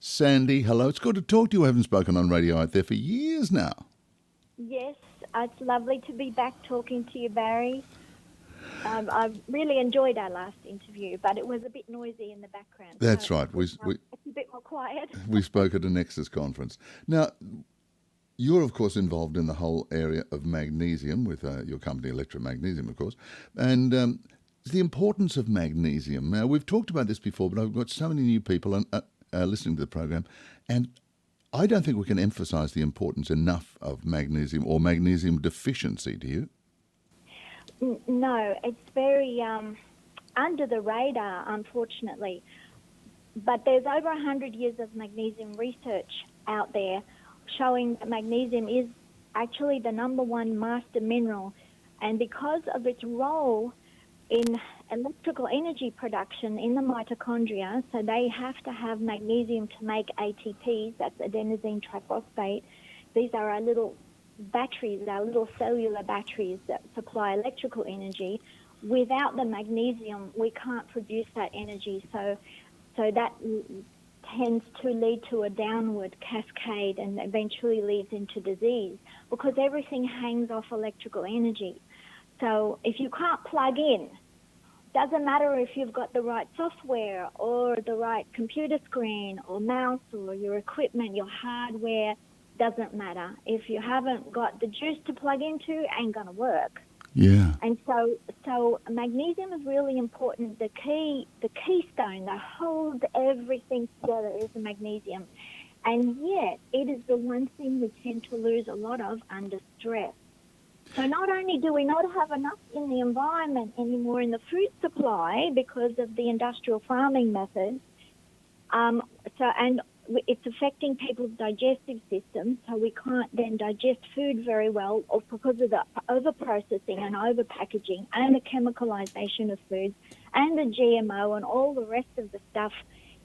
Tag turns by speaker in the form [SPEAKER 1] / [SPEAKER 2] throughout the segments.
[SPEAKER 1] Sandy, hello. It's good to talk to you. I haven't spoken on radio out there for years now.
[SPEAKER 2] Yes, it's lovely to be back talking to you, Barry. I really enjoyed our last interview, but it was a bit noisy in the background.
[SPEAKER 1] That's
[SPEAKER 2] So
[SPEAKER 1] right.
[SPEAKER 2] it's a bit more quiet.
[SPEAKER 1] We spoke at a Nexus conference. Now, you're, of course, involved in the whole area of magnesium with your company, Elektra Magnesium, of course. And the importance of magnesium. Now, we've talked about this before, but I've got so many new people listening to the program, and I don't think we can emphasise the importance enough of magnesium or magnesium deficiency, do you?
[SPEAKER 2] No, it's very under the radar, unfortunately. But there's over 100 years of magnesium research out there showing that magnesium is actually the number one master mineral. And because of its role in electrical energy production in the mitochondria, so they have to have magnesium to make ATPs, that's adenosine triphosphate. These are our little batteries, our little cellular batteries that supply electrical energy. Without the magnesium, we can't produce that energy. So that tends to lead to a downward cascade and eventually leads into disease because everything hangs off electrical energy. So if you can't plug in, doesn't matter if you've got the right software or the right computer screen or mouse or your equipment, your hardware, doesn't matter. If you haven't got the juice to plug into, it ain't going to work.
[SPEAKER 1] Yeah.
[SPEAKER 2] And so magnesium is really important. The keystone that holds everything together is the magnesium. And yet it is the one thing we tend to lose a lot of under stress. So not only do we not have enough in the environment anymore in the food supply because of the industrial farming methods, and it's affecting people's digestive systems, so we can't then digest food very well or because of the over-processing and over-packaging and the chemicalization of foods and the GMO and all the rest of the stuff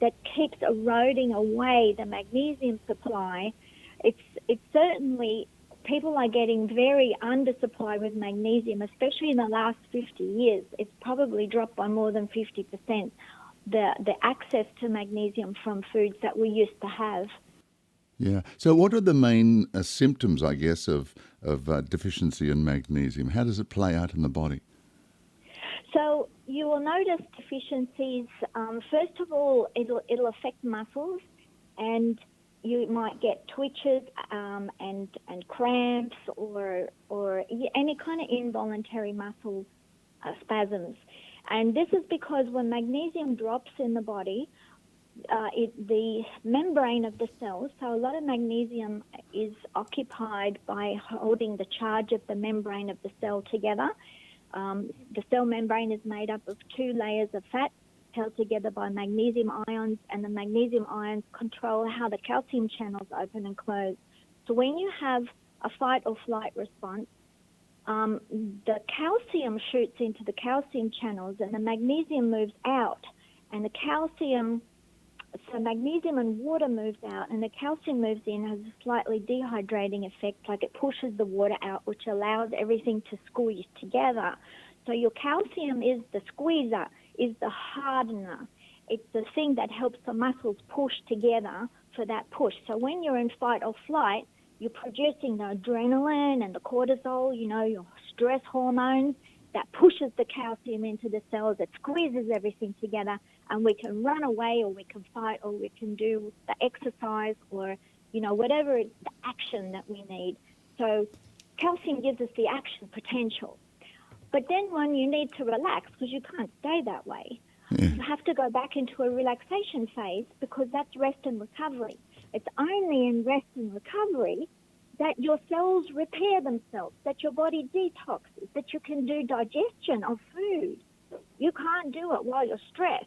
[SPEAKER 2] that keeps eroding away the magnesium supply. It's certainly, people are getting very undersupplied with magnesium, especially in the last 50 years. It's probably dropped by more than 50%. The access to magnesium from foods that we used to have.
[SPEAKER 1] Yeah. So what are the main symptoms, I guess, of deficiency in magnesium? How does it play out in the body?
[SPEAKER 2] So you will notice deficiencies. First of all, it'll affect muscles, and you might get twitches and cramps or any kind of involuntary muscle spasms. And this is because when magnesium drops in the body, the membrane of the cells, so a lot of magnesium is occupied by holding the charge of the membrane of the cell together. The cell membrane is made up of two layers of fat held together by magnesium ions, and the magnesium ions control how the calcium channels open and close. So when you have a fight or flight response, the calcium shoots into the calcium channels and the magnesium moves out, and so magnesium and water moves out and the calcium moves in, has a slightly dehydrating effect, like it pushes the water out, which allows everything to squeeze together. So your calcium is the squeezer, is the hardener. It's the thing that helps the muscles push together for that push. So when you're in fight or flight, you're producing the adrenaline and the cortisol, your stress hormones that pushes the calcium into the cells, that squeezes everything together, and we can run away or we can fight or we can do the exercise or, whatever the action that we need. So calcium gives us the action potential. But then when you need to relax, because you can't stay that way, you have to go back into a relaxation phase because that's rest and recovery. It's only in rest and recovery that your cells repair themselves, that your body detoxes, that you can do digestion of food. You can't do it while you're stressed.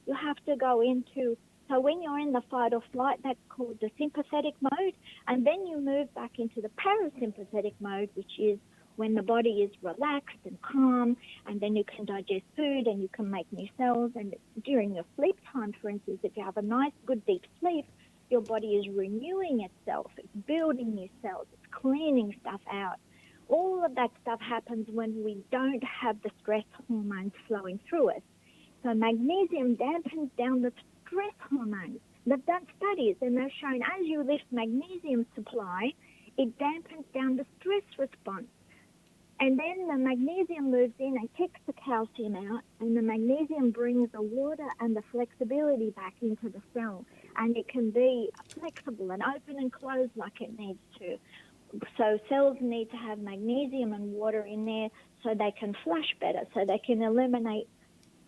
[SPEAKER 2] You have to go into, so when you're in the fight or flight, that's called the sympathetic mode, and then you move back into the parasympathetic mode, which is when the body is relaxed and calm, and then you can digest food and you can make new cells. And during your sleep time, for instance, if you have a nice, good, deep sleep, your body is renewing itself, it's building new cells, it's cleaning stuff out. All of that stuff happens when we don't have the stress hormones flowing through us. So magnesium dampens down the stress hormones. They've done studies and they've shown as you lift magnesium supply, it dampens down the stress response. And then the magnesium moves in and kicks the calcium out, and the magnesium brings the water and the flexibility back into the cell. And it can be flexible and open and close like it needs to. So cells need to have magnesium and water in there so they can flush better, so they can eliminate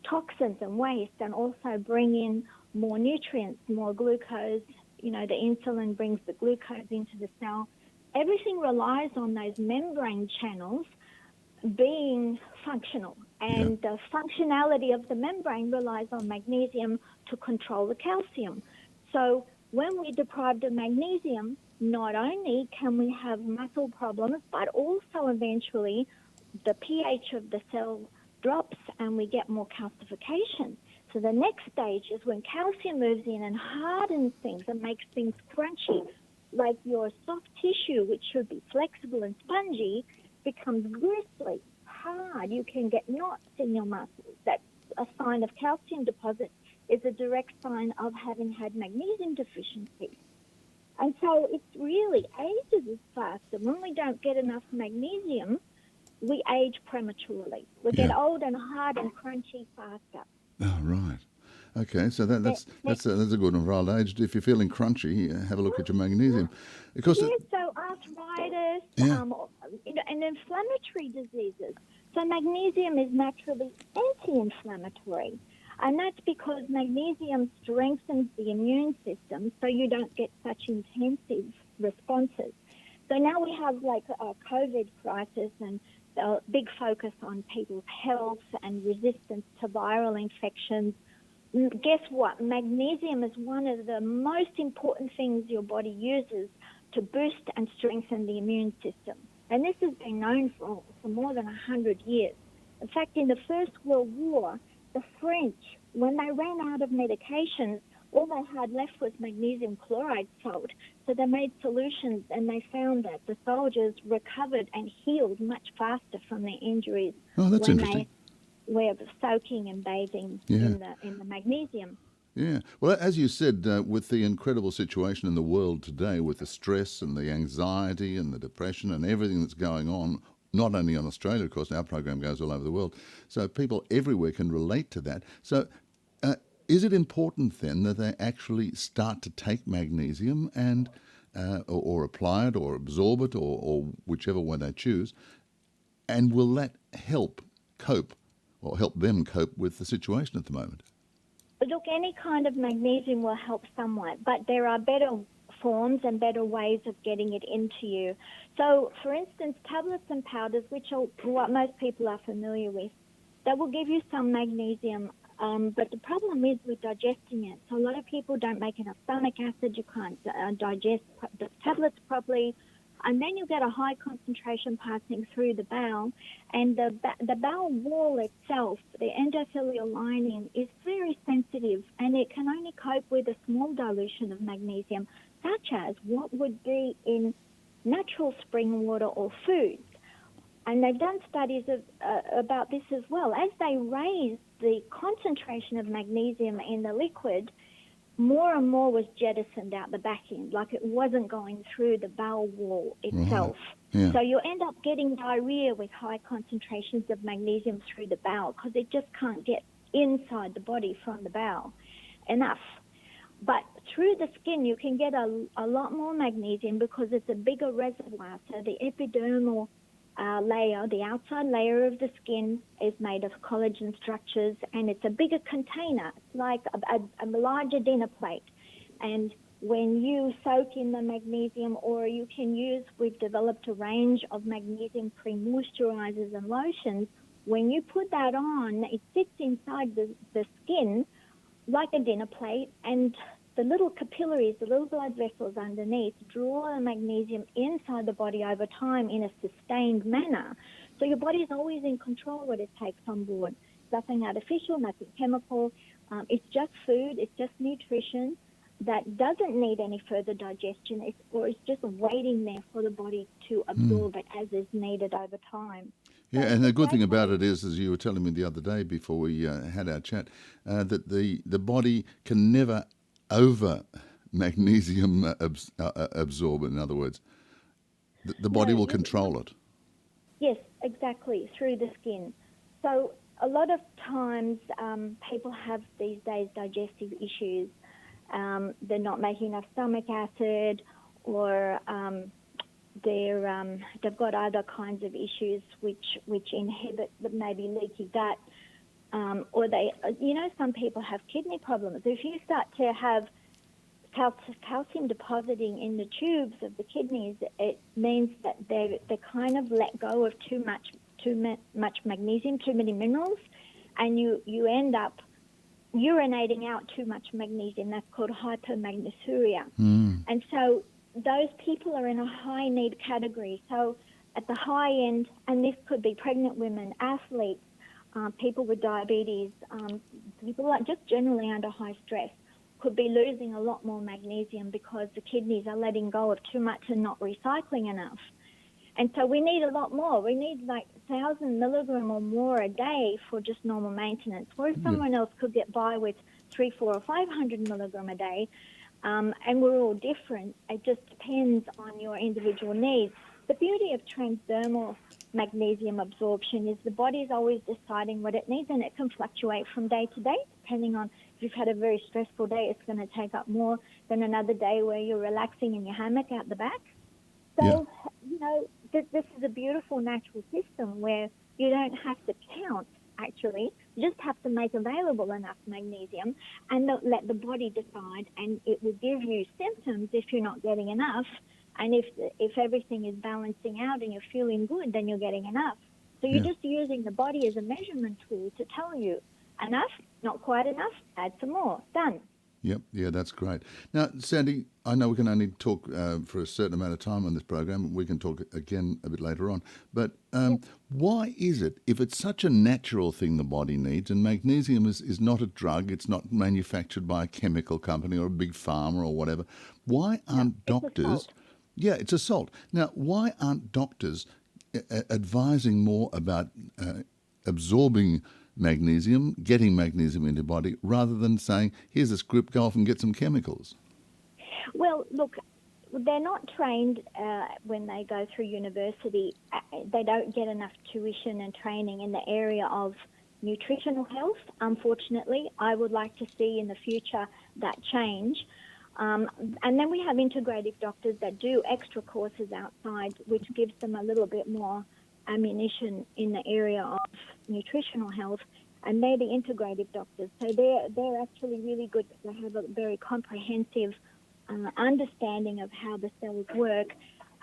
[SPEAKER 2] toxins and waste and also bring in more nutrients, more glucose. You know, the insulin brings the glucose into the cell. Everything relies on those membrane channels being functional, and the functionality of the membrane relies on magnesium to control the calcium. So when we're deprived of magnesium, not only can we have muscle problems, but also eventually the pH of the cell drops and we get more calcification. So the next stage is when calcium moves in and hardens things and makes things crunchy, like your soft tissue, which should be flexible and spongy, becomes gristly, hard. You can get knots in your muscles. That's a sign of calcium deposit, is a direct sign of having had magnesium deficiency. And so it really ages us faster. When we don't get enough magnesium, we age prematurely. We get old and hard and crunchy faster.
[SPEAKER 1] Oh, right. Okay, so that's a good one for old age. If you're feeling crunchy, have a look at your magnesium. Because
[SPEAKER 2] so arthritis and inflammatory diseases. So magnesium is naturally anti-inflammatory. And that's because magnesium strengthens the immune system so you don't get such intensive responses. So now we have like a COVID crisis and a big focus on people's health and resistance to viral infections. Guess what? Magnesium is one of the most important things your body uses to boost and strengthen the immune system. And this has been known for more than 100 years. In fact, in the First World War, the French, when they ran out of medications, all they had left was magnesium chloride salt. So they made solutions and they found that the soldiers recovered and healed much faster from their injuries
[SPEAKER 1] that's
[SPEAKER 2] when
[SPEAKER 1] interesting.
[SPEAKER 2] they were soaking and bathing in the magnesium.
[SPEAKER 1] Yeah. Well, as you said, with the incredible situation in the world today, with the stress and the anxiety and the depression and everything that's going on, not only on Australia, of course, our program goes all over the world. So people everywhere can relate to that. So is it important then that they actually start to take magnesium and or apply it or absorb it or whichever way they choose? And will that help cope or help them cope with the situation at the moment?
[SPEAKER 2] Look, any kind of magnesium will help somewhat, but there are better forms and better ways of getting it into you. So, for instance, tablets and powders, which are what most people are familiar with, that will give you some magnesium, but the problem is with digesting it. So a lot of people don't make enough stomach acid, you can't digest the tablets properly, and then you get a high concentration passing through the bowel, and the bowel wall itself, the endothelial lining, is very sensitive, and it can only cope with a small dilution of magnesium, such as what would be in natural spring water or foods. And they've done studies about this as well. As they raise the concentration of magnesium in the liquid, more and more was jettisoned out the back end, like it wasn't going through the bowel wall itself.
[SPEAKER 1] Right. Yeah.
[SPEAKER 2] So you end up getting diarrhea with high concentrations of magnesium through the bowel because it just can't get inside the body from the bowel enough. But through the skin, you can get a lot more magnesium because it's a bigger reservoir. So the epidermal layer, the outside layer of the skin, is made of collagen structures, and it's a bigger container. It's like a larger dinner plate. And when you soak in the magnesium, or you can use, we've developed a range of magnesium pre-moisturizers and lotions. When you put that on, it sits inside the skin like a dinner plate, and the little capillaries, the little blood vessels underneath, draw the magnesium inside the body over time in a sustained manner. So your body is always in control what it takes on board. Nothing artificial, nothing chemical. It's just food, it's just nutrition that doesn't need any further digestion, it's just waiting there for the body to absorb it as is needed over time.
[SPEAKER 1] Yeah, and the good thing about it is, as you were telling me the other day before we had our chat, that the body can never over magnesium absorb, in other words, the body
[SPEAKER 2] No,
[SPEAKER 1] will control it.
[SPEAKER 2] yes, exactly, through the skin. So a lot of times people have these days digestive issues. They're not making enough stomach acid, or they've got other kinds of issues which inhibit maybe leaky gut, or some people have kidney problems. If you start to have calcium depositing in the tubes of the kidneys, it means that they kind of let go of too much magnesium, too many minerals, and you end up urinating out too much magnesium. That's called hypomagnesuria. And so those people are in a high need category. So at the high end, and this could be pregnant women, athletes, people with diabetes, people just generally under high stress, could be losing a lot more magnesium because the kidneys are letting go of too much and not recycling enough. And so we need a lot more. We need like 1,000 milligram or more a day for just normal maintenance, whereas someone else could get by with 300, 400, or 500 milligram a day. And we're all different. It just depends on your individual needs. The beauty of transdermal magnesium absorption is the body is always deciding what it needs, and it can fluctuate from day to day depending on if you've had a very stressful day. It's going to take up more than another day where you're relaxing in your hammock out the back. So, this is a beautiful natural system where you don't have to count, actually. You just have to make available enough magnesium and let the body decide, and it will give you symptoms if you're not getting enough. And if everything is balancing out and you're feeling good, then you're getting enough. So you're just using the body as a measurement tool to tell you enough, not quite enough, add some more, done.
[SPEAKER 1] Yep, yeah, that's great. Now, Sandy, I know we can only talk for a certain amount of time on this program. We can talk again a bit later on. But why is it, if it's such a natural thing the body needs, and magnesium is not a drug, it's not manufactured by a chemical company or a big pharma or whatever, why aren't doctors... Yeah, it's a salt. Now, why aren't doctors advising more about absorbing magnesium, getting magnesium into your body, rather than saying, here's a script, go off and get some chemicals?
[SPEAKER 2] Well, look, they're not trained when they go through university. They don't get enough tuition and training in the area of nutritional health, unfortunately. I would like to see in the future that change. And then we have integrative doctors that do extra courses outside, which gives them a little bit more ammunition in the area of nutritional health, and they're the integrative doctors. So they're actually really good. They have a very comprehensive understanding of how the cells work,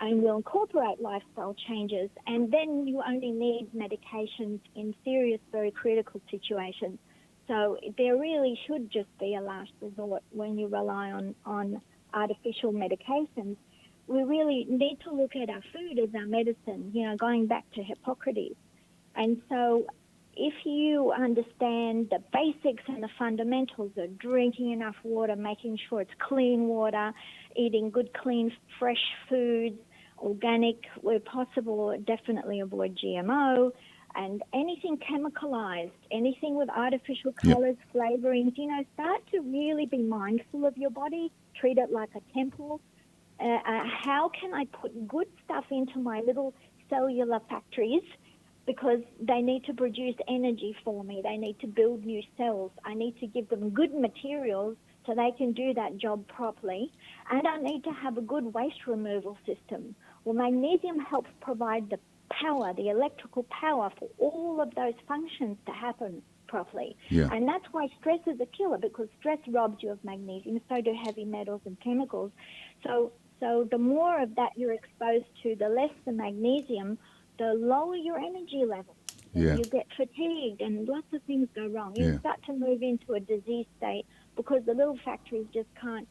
[SPEAKER 2] and will incorporate lifestyle changes. And then you only need medications in serious, very critical situations. So there really should just be a last resort when you rely on artificial medications. We really need to look at our food as our medicine, going back to Hippocrates. And so if you understand the basics and the fundamentals of drinking enough water, making sure it's clean water, eating good, clean, fresh foods, organic where possible, definitely avoid GMO, and anything chemicalized, anything with artificial colors, flavorings, start to really be mindful of your body, treat it like a temple. How can I put good stuff into my little cellular factories, because they need to produce energy for me. They need to build new cells. I need to give them good materials so they can do that job properly. And I need to have a good waste removal system. Well, magnesium helps provide the power, the electrical power for all of those functions to happen properly.
[SPEAKER 1] Yeah.
[SPEAKER 2] And that's why stress is a killer, because stress robs you of magnesium, so do heavy metals and chemicals. So the more of that you're exposed to, the less the magnesium, the lower your energy level.
[SPEAKER 1] Yeah.
[SPEAKER 2] You get fatigued and lots of things go wrong. You
[SPEAKER 1] Yeah.
[SPEAKER 2] start to move into a disease state because the little factories just can't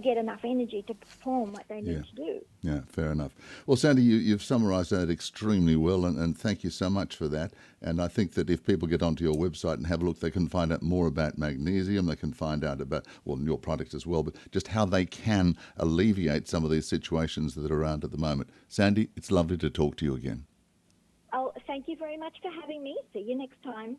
[SPEAKER 2] get enough energy to perform what they need to do.
[SPEAKER 1] Yeah, fair enough. Well, Sandy, you've summarised that extremely well, and thank you so much for that. And I think that if people get onto your website and have a look, they can find out more about magnesium. They can find out about, your products as well, but just how they can alleviate some of these situations that are around at the moment. Sandy, it's lovely to talk to you again.
[SPEAKER 2] Oh, thank you very much for having me. See you next time.